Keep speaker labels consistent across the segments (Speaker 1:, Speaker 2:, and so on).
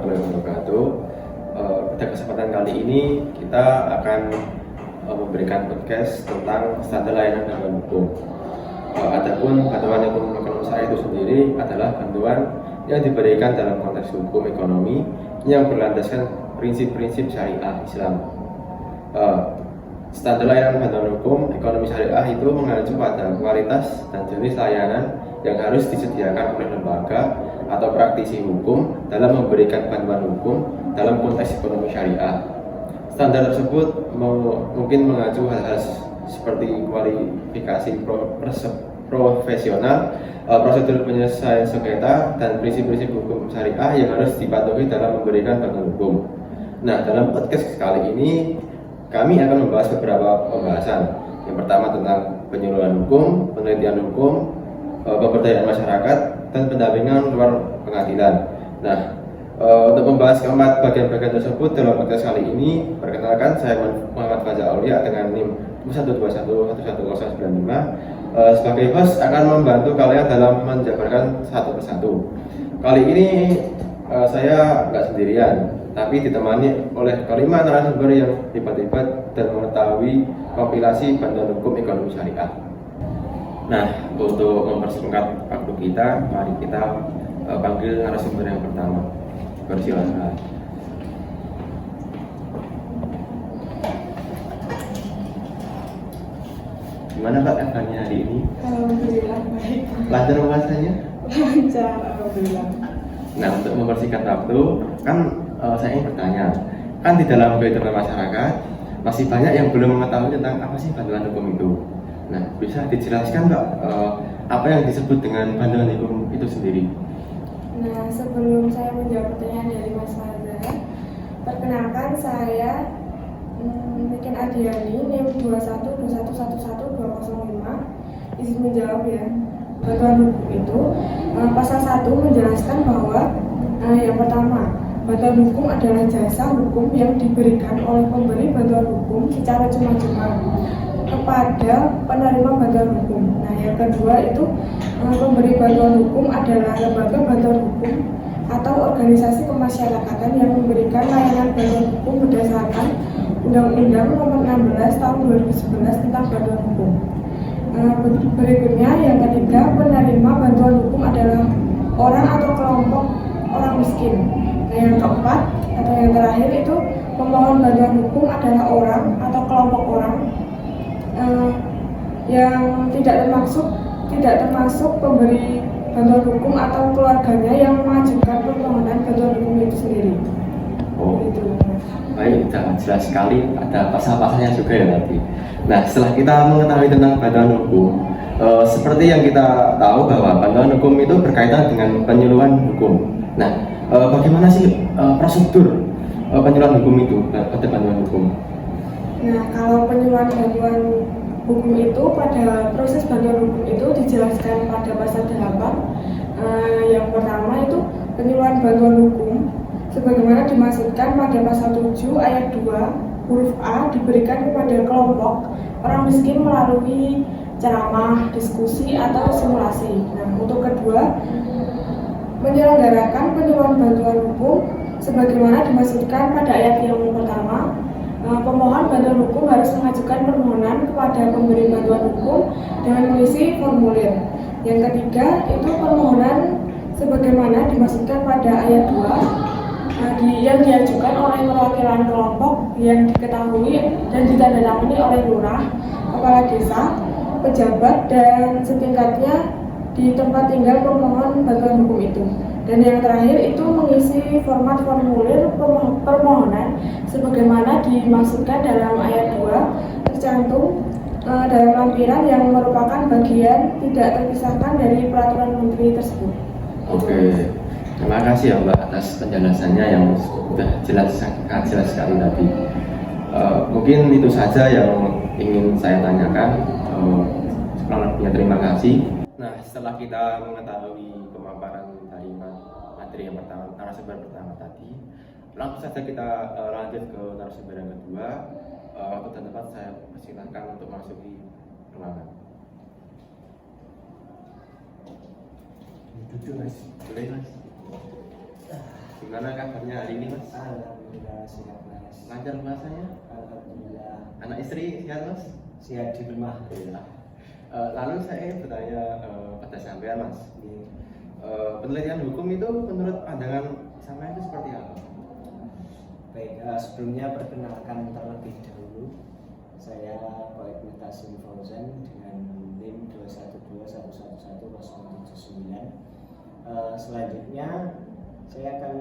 Speaker 1: warahmatullahi wabarakatuh. Pada kesempatan kali ini kita akan memberikan podcast tentang standar layanan bantuan hukum. Adapun bantuan hukum ekonomi syariah itu sendiri adalah bantuan yang diberikan dalam konteks hukum ekonomi yang berlandaskan prinsip-prinsip syariah Islam. Standar layanan bantuan hukum ekonomi syariah itu mengacu pada kualitas dan jenis layanan yang harus disediakan oleh lembaga atau praktisi hukum dalam memberikan bantuan hukum dalam konteks ekonomi syariah. Standar tersebut mungkin mengacu hal-hal seperti kualifikasi profesional, prosedur penyelesaian sengketa, dan prinsip-prinsip hukum syariah yang harus dipatuhi dalam memberikan bantuan hukum. Nah, dalam podcast kali ini kami akan membahas beberapa pembahasan. Yang pertama tentang penyuluhan hukum, penelitian hukum, pemberdayaan masyarakat, dan pendampingan luar pengadilan. Nah, untuk membahas keempat bagian-bagian tersebut dalam podcast kali ini, perkenalkan saya Muhammad Faza Aulia dengan NIM 121111095. Sebagai host akan membantu kalian dalam menjabarkan satu persatu. Kali ini saya nggak sendirian, tapi ditemani oleh kelima narasumber yang hebat-hebat dan mengetahui kompilasi bantuan hukum ekonomi syariah. Nah, untuk mempersingkat waktu kita, mari kita panggil narasumber yang pertama. Persilakan. Gimana Pak kabarnya hari ini?
Speaker 2: Alhamdulillah baik.
Speaker 1: Lancar pembahasannya?
Speaker 2: Lancar, alhamdulillah.
Speaker 1: Nah, untuk mempersingkat waktu, kan saya ingin bertanya, kan di dalam kehidupan masyarakat masih banyak yang belum mengetahui tentang apa sih bantuan hukum itu. Nah, bisa dijelaskan Pak, apa yang disebut dengan bantuan hukum itu sendiri?
Speaker 2: Nah, sebelum saya menjawab pertanyaan dari Mas Faza, perkenalkan saya Niken Adiani, NIM 212111205. Izin menjawab ya. Bantuan hukum itu pasal 1 menjelaskan bahwa yang pertama, bantuan hukum adalah jasa hukum yang diberikan oleh pemberi bantuan hukum secara cuma-cuma kepada penerima bantuan hukum. Nah, yang kedua itu pemberi bantuan hukum adalah lembaga bantuan hukum atau organisasi kemasyarakatan yang memberikan layanan bantuan hukum berdasarkan Undang-Undang Nomor 16 Tahun 2011 tentang bantuan hukum. Berikutnya yang ketiga, penerima bantuan hukum adalah orang atau kelompok orang miskin. Nah, yang keempat atau yang terakhir itu pemohon bantuan hukum adalah orang atau kelompok orang yang tidak termasuk pemberi bantuan hukum atau keluarganya yang mengajukan permohonan bantuan hukum itu sendiri.
Speaker 1: Oh,
Speaker 2: gitu.
Speaker 1: Baik, jelas sekali. Ada pasal-pasalnya juga ya nanti. Nah, setelah kita mengetahui tentang bantuan hukum, seperti yang kita tahu bahwa bantuan hukum itu berkaitan dengan penyuluhan hukum. Nah, bagaimana sih prosedur penyuluhan hukum itu pada bantuan hukum?
Speaker 2: Nah, kalau penyuluhan bantuan hukum itu pada proses bantuan hukum itu dijelaskan pada pasal 8. Yang pertama itu penyuluhan bantuan hukum sebagaimana dimaksudkan pada pasal 7 ayat 2 huruf A diberikan kepada kelompok orang miskin melalui ceramah, diskusi, atau simulasi. Nah, untuk kedua, menyelenggarakan penyuluhan bantuan hukum sebagaimana dimaksudkan pada ayat yang pertama. Pemohon bantuan hukum harus mengajukan permohonan kepada pemberi bantuan hukum dengan mengisi formulir. Yang ketiga, itu permohonan sebagaimana dimaksudkan pada ayat 2 yang diajukan oleh perwakilan kelompok yang diketahui dan ditandatangani oleh lurah, kepala desa, pejabat, dan setingkatnya di tempat tinggal pemohon bantuan hukum itu. Dan yang terakhir itu mengisi format formulir permohonan sebagaimana dimaksudkan dalam ayat 2 tercantum dalam lampiran yang merupakan bagian tidak terpisahkan dari peraturan menteri tersebut.
Speaker 1: Oke, terima kasih ya Mbak atas penjelasannya yang sudah sangat jelas sekali tadi. Mungkin itu saja yang ingin saya tanyakan. Kurang lebihnya terima kasih. Nah, setelah kita mengetahui pemaparan dari materi yang pertama, narasumber pertama tadi, langsung saja kita lanjut ke narasumber yang kedua. Waktu dan tempat saya persilahkan untuk masuki ruangan. Duduk mas, boleh mas. Gimana kabarnya hari ini Mas?
Speaker 3: Alhamdulillah sehat Mas.
Speaker 1: Lancar puasanya?
Speaker 3: Alhamdulillah
Speaker 1: Anak istri sehat Mas?
Speaker 3: sehat di rumah.
Speaker 1: Iya. Lalu saya ingin bertanya pada sampean Mas. Penelitian hukum itu menurut pandangan sampean itu seperti apa?
Speaker 3: Baik, sebelumnya perkenalkan terlebih dahulu, saya Baik Mutasim Fauzan dengan NIM 212111079. Selanjutnya saya akan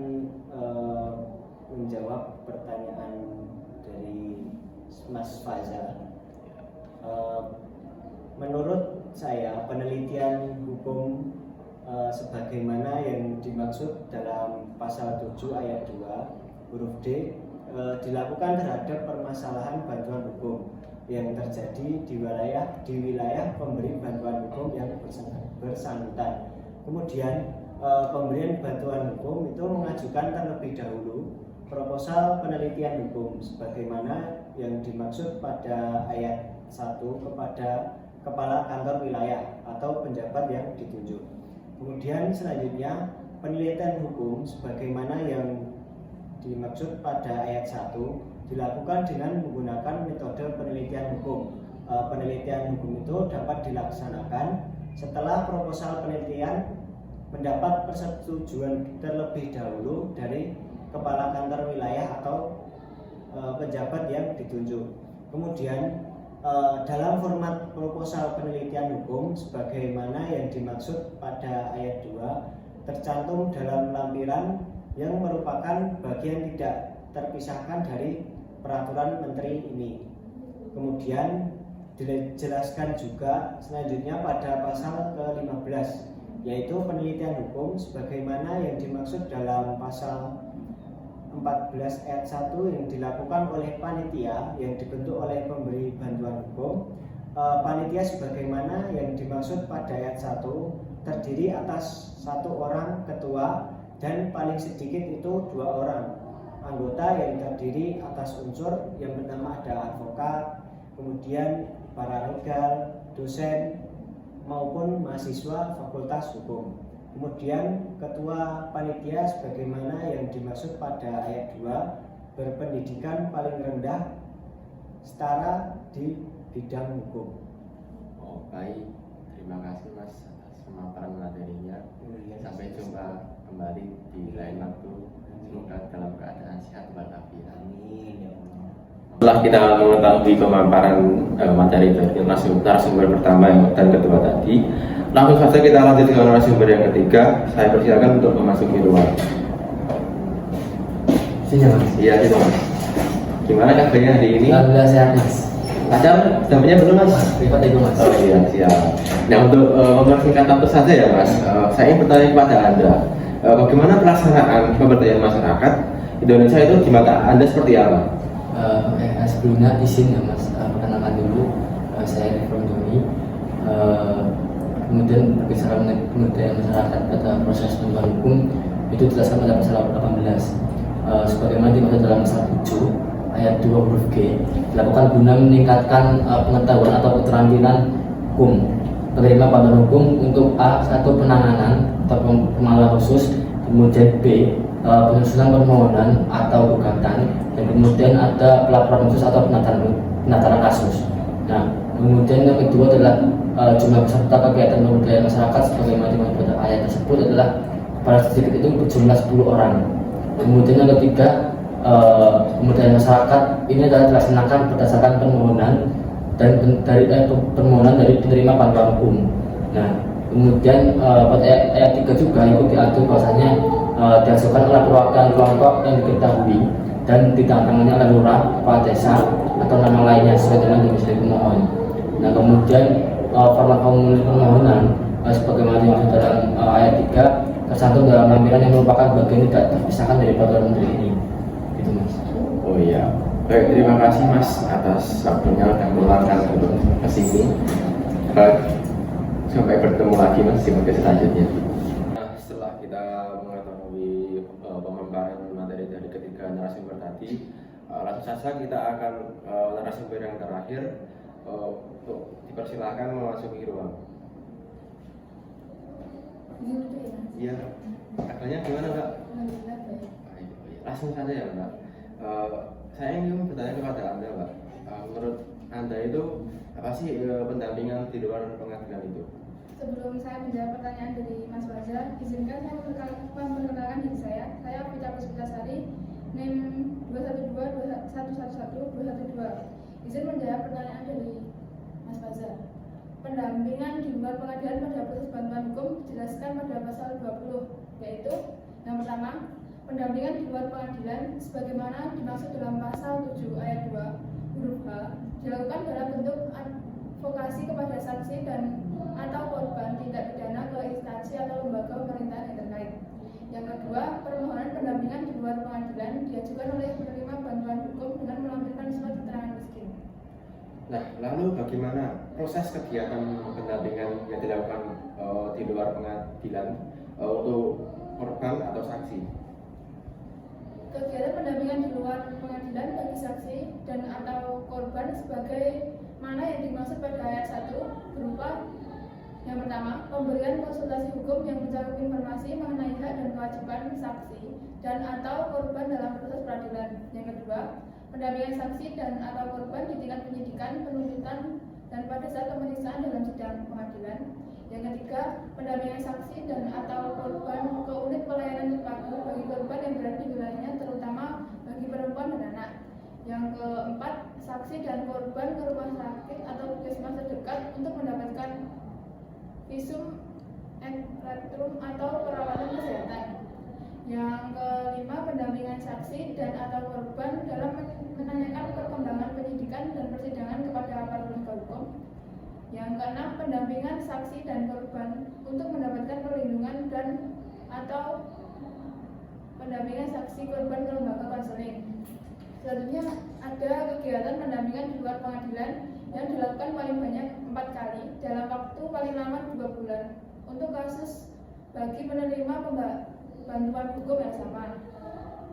Speaker 3: menjawab pertanyaan dari Mas Fazal. Menurut saya penelitian hukum sebagaimana yang dimaksud dalam pasal 7 ayat 2 huruf D dilakukan terhadap permasalahan bantuan hukum yang terjadi di wilayah pemberi bantuan hukum yang bersangkutan. Kemudian pemberian bantuan hukum itu mengajukan terlebih dahulu proposal penelitian hukum sebagaimana yang dimaksud pada ayat 1 kepada kepala kantor wilayah atau penjabat yang ditunjuk. Kemudian selanjutnya penelitian hukum sebagaimana yang dimaksud pada ayat 1 dilakukan dengan menggunakan metode penelitian hukum. Penelitian hukum itu dapat dilaksanakan setelah proposal penelitian mendapat persetujuan terlebih dahulu dari kepala kantor wilayah atau pejabat yang ditunjuk. Kemudian dalam format proposal penelitian hukum sebagaimana yang dimaksud pada ayat 2 tercantum dalam lampiran yang merupakan bagian tidak terpisahkan dari peraturan menteri ini. Kemudian dijelaskan juga selanjutnya pada pasal ke-15 yaitu penelitian hukum sebagaimana yang dimaksud dalam pasal 14 ayat 1 yang dilakukan oleh panitia yang dibentuk oleh pemberi bantuan hukum. Panitia sebagaimana yang dimaksud pada ayat 1 terdiri atas 1 orang ketua dan paling sedikit itu 2 orang anggota yang terdiri atas unsur yang pertama ada advokat, kemudian paralegal, dosen maupun mahasiswa fakultas hukum. Kemudian ketua panitia sebagaimana yang dimaksud pada ayat 2 berpendidikan paling rendah setara di bidang hukum.
Speaker 1: Oh baik, terima kasih Mas atas pemaparan materinya. Sampai jumpa kembali di lain waktu. Semoga dalam keadaan sehat walafiat.
Speaker 3: Amin ya Allah.
Speaker 1: Setelah kita mengetahui pemaparan materi dari narasumber pertama dan kedua tadi, langsung saja kita lanjut dengan narasumber yang ketiga. Saya persilakan untuk memasuki ruang.
Speaker 4: Sini Mas.
Speaker 1: Iya itu Mas. Gimana kabarnya hari ini?
Speaker 4: Alhamdulillah sehat Mas.
Speaker 1: Lancar jamnya belum Mas?
Speaker 4: Privat itu Mas.
Speaker 1: Oh iya siap. Nah untuk mempersingkat waktu saja ya Mas, saya ingin bertanya kepada Anda, bagaimana pelaksanaan pemberdayaan masyarakat Indonesia itu di mata Anda seperti apa?
Speaker 4: Sebelumnya izin ya Mas, perkenalkan dulu saya Rifron Doni. Kemudian berbicara mengenai pemberdayaan masyarakat pada proses bantuan hukum itu dijelaskan pada pasal 18 sebagaimana dimaksud dalam pasal 7 ayat 2 huruf G dilakukan guna meningkatkan pengetahuan atau keterampilan hukum penerima bantuan hukum untuk A. 1. Penanganan atau pemahaman khusus, kemudian B. Penyusunan permohonan atau gugatan, dan kemudian ada pelaporan khusus atau penataran kasus. Nah, kemudian yang kedua adalah jumlah peserta kegiatan pemberdayaan masyarakat sebagaimana dimaksud pada ayat tersebut adalah pada sedikit itu berjumlah 10 orang. Kemudian yang ketiga, pemberdayaan masyarakat ini adalah dilaksanakan berdasarkan permohonan dan permohonan dari penerima bantuan hukum. Nah, kemudian pada ayat 3 juga itu diatur bahwasanya diajukan oleh perwakilan kelompok yang diketahui dan ditandatangani oleh lurah, kepala desa atau nama lainnya sesuai dengan jenis pemohon. Nah, kemudian format formulir permohonan sebagaimana dimaksud dalam ayat 3 tercantum dalam lampiran yang merupakan bagian tidak terpisahkan dari peraturan menteri ini. Gitu Mas.
Speaker 1: Oh iya. Baik, terima kasih Mas atas waktunya dan meluangkan untuk kesini. Sampai bertemu lagi Mas di podcast selanjutnya. Nah, setelah kita mengetahui pemaparan materi dari ketiga narasumber tadi, langsung saja kita akan narasumber yang terakhir untuk dipersilakan memasuki ruang.
Speaker 5: Izin itu ya.
Speaker 1: Iya, tanggalnya gimana Mbak?
Speaker 5: Alhamdulillah baik.
Speaker 1: Baik, oh iya. Langsung saja ya Mbak. Saya ingin bertanya kepada Anda Mbak. Menurut Anda itu apa sih pendampingan di luar pengadilan itu?
Speaker 5: Sebelum saya menjawab pertanyaan dari Mas Fajar, izinkan saya memperkenalkan diri saya. Saya Pita Puspitasari, NIM 21211111212. Izin menjawab pertanyaan dari Mas Fajar. Pendampingan di luar pengadilan pada proses bantuan hukum dijelaskan pada pasal 20, yaitu yang pertama, pendampingan di luar pengadilan sebagaimana dimaksud dalam pasal 7 ayat 2 huruf H dilakukan dalam bentuk advokasi kepada saksi dan atau korban tindak pidana ke instansi atau lembaga pemerintahan yang terkait. Yang kedua, permohonan pendampingan di luar pengadilan diajukan oleh penerima bantuan hukum dengan melampirkan surat keterangan miskin.
Speaker 1: Nah, lalu bagaimana proses kegiatan pendampingan yang dilakukan di luar pengadilan untuk korban atau saksi?
Speaker 5: Kegiatan pendampingan di luar pengadilan bagi saksi dan atau korban sebagai mana yang dimaksud pada ayat 1 berupa yang pertama, pemberian konsultasi hukum yang mencakup informasi mengenai hak dan kewajiban saksi dan atau korban dalam proses peradilan. Yang kedua, pendampingan saksi dan atau korban di tingkat penyidikan, penuntutan, dan pada saat pemeriksaan dalam sidang pengadilan. Yang ketiga, pendampingan saksi dan atau korban ke unit pelayanan terpadu bagi korban yang berada di wilayahnya, terutama bagi perempuan dan anak. Yang keempat, saksi dan korban ke rumah sakit atau puskesmas terdekat untuk mendapatkan visum et rerum atau perawatan kesehatan. Yang kelima, pendampingan saksi dan atau korban dalam menanyakan perkembangan penyidikan dan persidangan kepada aparat penegak hukum. Yang keenam, pendampingan saksi dan korban untuk mendapatkan perlindungan dan atau pendampingan saksi korban ke lembaga konseling. Selanjutnya ada kegiatan pendampingan di luar pengadilan yang dilakukan paling banyak 4 kali dalam waktu paling lama 2 bulan untuk kasus bagi penerima bantuan hukum yang sama.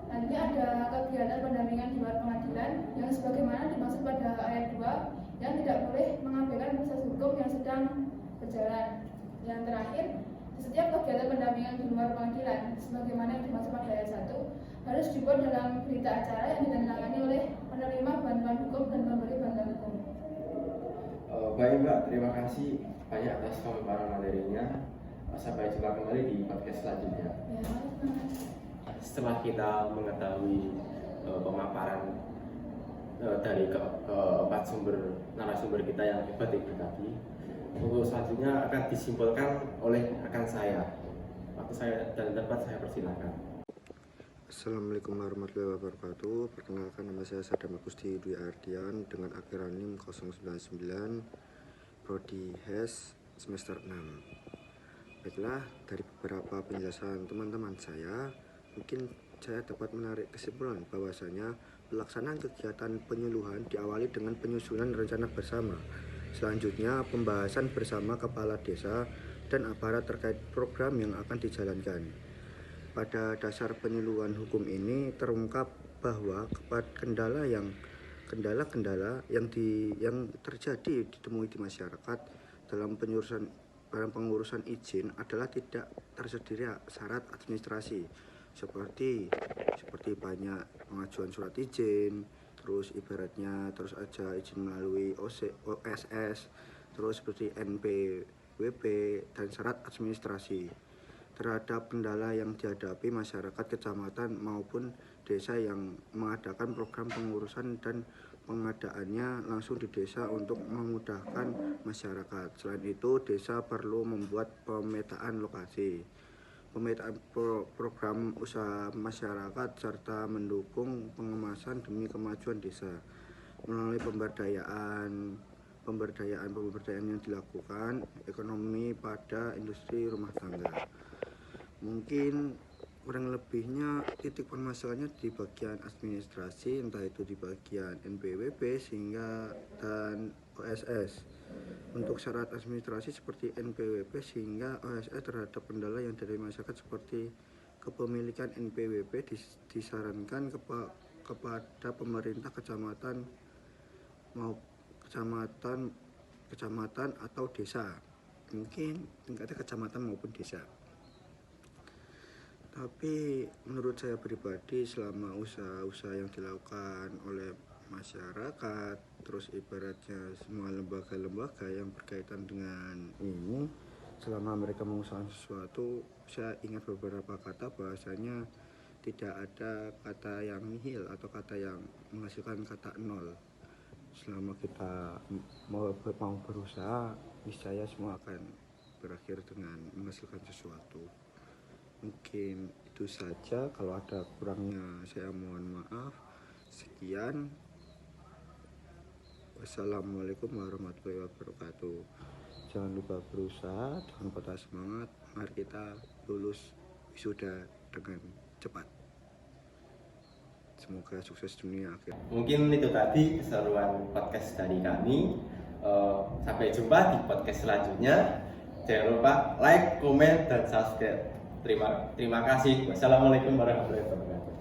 Speaker 5: Nanti ada kegiatan pendampingan di luar pengadilan yang sebagaimana dimaksud pada ayat 2 yang tidak boleh mengabaikan proses hukum yang sedang berjalan. Yang terakhir, setiap kegiatan pendampingan di luar pengadilan sebagaimana yang dimaksud pada ayat 1 harus dibuat dalam berita acara yang ditandatangani oleh penerima bantuan hukum dan pemberi bantuan hukum.
Speaker 1: Baik Mbak, terima kasih banyak atas pemaparan materinya. Sampai jumpa kembali di podcast selanjutnya.
Speaker 5: Ya,
Speaker 1: Setelah kita mengetahui pemaparan dari keempat narasumber kita yang hebat tadi, untuk selanjutnya akan disimpulkan oleh rekan saya. Waktu saya dan tempat saya persilakan.
Speaker 6: Assalamualaikum warahmatullahi wabarakatuh. Perkenalkan, nama saya Sadam Agusti Dwi Ardian dengan akhiran NIM 099 Prodi HES semester 6. Baiklah, dari beberapa penjelasan teman-teman saya, mungkin saya dapat menarik kesimpulan bahwasanya pelaksanaan kegiatan penyuluhan diawali dengan penyusunan rencana bersama. Selanjutnya, pembahasan bersama kepala desa dan aparat terkait program yang akan dijalankan. Pada dasar penyuluhan hukum ini terungkap bahwa kendala yang terjadi ditemui di masyarakat dalam pengurusan izin adalah tidak tersedia syarat administrasi seperti banyak pengajuan surat izin, terus ibaratnya terus aja izin melalui OSS, terus seperti NPWP dan syarat administrasi. Terhadap kendala yang dihadapi masyarakat kecamatan maupun desa yang mengadakan program pengurusan dan pengadaannya langsung di desa untuk memudahkan masyarakat. Selain itu, desa perlu membuat pemetaan lokasi, pemetaan program usaha masyarakat serta mendukung pengemasan demi kemajuan desa melalui pemberdayaan yang dilakukan ekonomi pada industri rumah tangga. Mungkin kurang lebihnya titik permasalahannya di bagian administrasi, entah itu di bagian NPWP dan OSS. Untuk syarat administrasi seperti NPWP sehingga OSS terhadap kendala yang dari masyarakat seperti kepemilikan NPWP disarankan kepada pemerintah kecamatan atau desa. Mungkin tingkatnya kecamatan maupun desa. Tapi menurut saya pribadi selama usaha-usaha yang dilakukan oleh masyarakat, terus ibaratnya semua lembaga-lembaga yang berkaitan dengan ini, selama mereka mengusahakan sesuatu, saya ingat beberapa kata bahwasanya tidak ada kata yang nihil atau kata yang menghasilkan kata nol. Selama kita mau berusaha, niscaya semua akan berakhir dengan menghasilkan sesuatu. Mungkin itu saja, kalau ada kurangnya saya mohon maaf. Sekian, wassalamualaikum warahmatullahi wabarakatuh. Jangan lupa berusaha, jangan patah semangat. Mari kita lulus wisuda dengan cepat. Semoga sukses dunia akhir.
Speaker 1: Mungkin itu tadi keseruan podcast dari kami. Sampai jumpa di podcast selanjutnya. Jangan lupa like, komen, dan subscribe. Terima kasih. Wassalamualaikum warahmatullahi wabarakatuh.